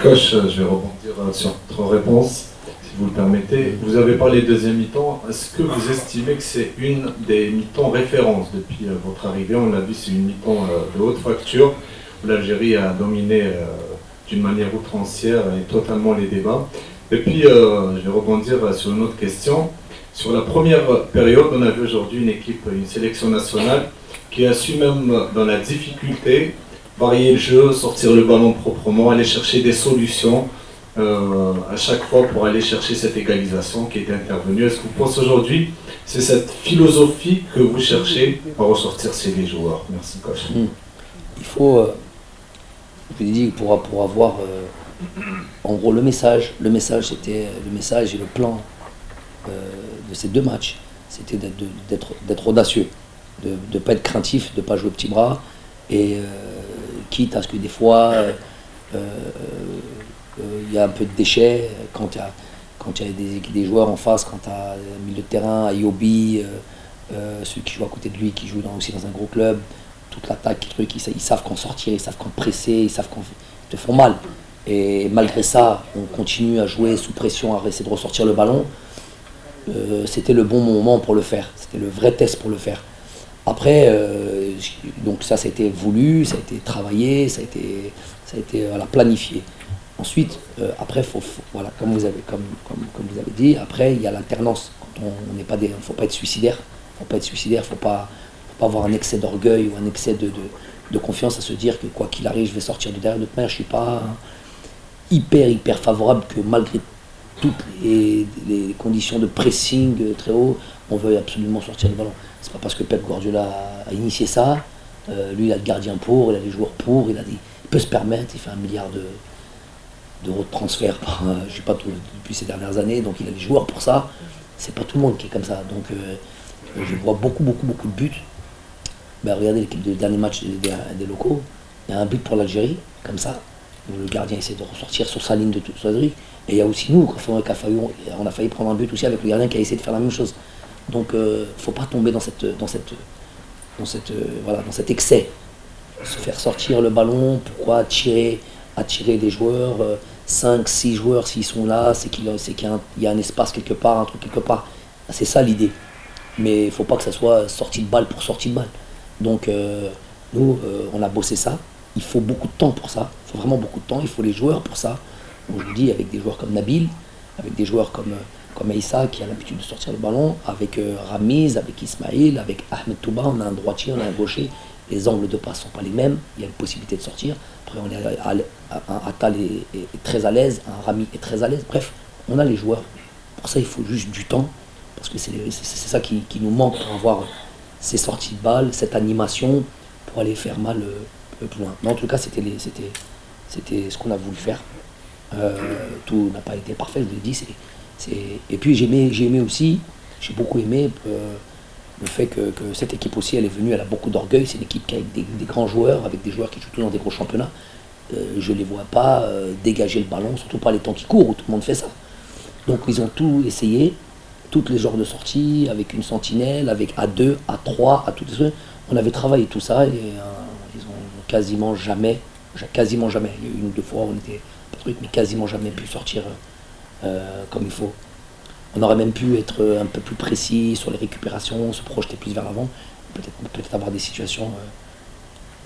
Coach, je vais rebondir sur votre réponse, si vous le permettez. Vous avez parlé de deuxième mi-temps. Est-ce que vous estimez que c'est une des mi-temps références depuis votre arrivée? On l'a vu, c'est une mi-temps de haute facture, où l'Algérie a dominé d'une manière outrancière et totalement les débats. Et puis, je vais rebondir sur une autre question. Sur la première période, on a vu aujourd'hui une équipe, une sélection nationale, qui a su même dans la difficulté varier le jeu, sortir le ballon proprement, aller chercher des solutions à chaque fois pour aller chercher cette égalisation qui est intervenue. Est-ce que vous pensez aujourd'hui c'est cette philosophie que vous cherchez à ressortir chez les joueurs? Merci, coach. Il faut, je vous ai dit, pour avoir en gros le message c'était le message et le plan de ces deux matchs, c'était d'être audacieux, de ne pas être craintif, de ne pas jouer petit bras, et quitte à ce que des fois il y a un peu de déchets quand il y a des joueurs en face, quand tu as le milieu de terrain, Ayobi, ceux qui jouent à côté de lui, qui jouent aussi dans un gros club, toute l'attaque, ils savent quand sortir, ils savent quand presser, ils savent quand ils te font mal. Et malgré ça, on continue à jouer sous pression, à essayer de ressortir le ballon. C'était le bon moment pour le faire, c'était le vrai test pour le faire. Après, donc ça a été voulu, ça a été travaillé, ça a été voilà, planifié. Ensuite, après, voilà, comme vous avez dit, après il y a l'alternance. Quand on n'est pas il ne faut pas être suicidaire, faut pas avoir un excès d'orgueil ou un excès de confiance à se dire que quoi qu'il arrive, je vais sortir de derrière. De toute manière, je suis pas hyper favorable que malgré toutes les conditions de pressing très haut, on veuille absolument sortir le ballon. C'est pas parce que Pep Guardiola a initié ça, lui il a le gardien pour, il a les joueurs pour, il peut se permettre, il fait 1 milliard d'euros de transfert je sais pas depuis ces dernières années, donc il a les joueurs pour ça. C'est pas tout le monde qui est comme ça, donc je vois beaucoup de buts. Regardez le dernier match des locaux, il y a un but pour l'Algérie, comme ça, où le gardien essaie de ressortir sur sa ligne de toute sa grille. Et il y a aussi nous, on a failli prendre un but aussi avec le gardien qui a essayé de faire la même chose. Donc faut pas tomber dans cet excès. Se faire sortir le ballon, pourquoi attirer des joueurs, 5-6 joueurs s'ils sont là, c'est qu'il y a un espace quelque part, un truc quelque part. C'est ça l'idée. Mais il faut pas que ça soit sortie de balle pour sortie de balle. Donc nous, on a bossé ça. Il faut beaucoup de temps pour ça. Il faut vraiment beaucoup de temps. Il faut les joueurs pour ça. Donc je vous dis, avec des joueurs comme Nabil, avec des joueurs comme Aïssa qui a l'habitude de sortir le ballon, avec Ramiz, avec Ismail, avec Ahmed Touba, on a un droitier, on a un gaucher. Les angles de passe ne sont pas les mêmes. Il y a une possibilité de sortir. Après, un Atal est très à l'aise, un Rami est très à l'aise. Bref, on a les joueurs. Pour ça, il faut juste du temps. Parce que c'est ça qui nous manque pour avoir ces sorties de balles, cette animation, pour aller faire mal plus loin. Mais en tout cas, c'était ce qu'on a voulu faire. Tout n'a pas été parfait, je vous l'ai dit. Et puis j'ai aimé aussi, j'ai beaucoup aimé le fait que cette équipe aussi, elle est venue, elle a beaucoup d'orgueil. C'est une équipe qui a des grands joueurs, avec des joueurs qui jouent tous dans des gros championnats. Je ne les vois pas dégager le ballon, surtout pas les temps qui courent, où tout le monde fait ça. Donc ils ont tout essayé, tous les genres de sorties, avec une sentinelle, avec A2, A3, à toutes les. On avait travaillé tout ça et ils ont quasiment jamais, il y a eu 1 ou 2 fois où on était mais quasiment jamais pu sortir comme il faut. On aurait même pu être un peu plus précis sur les récupérations, se projeter plus vers l'avant, peut-être avoir des situations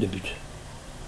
de but.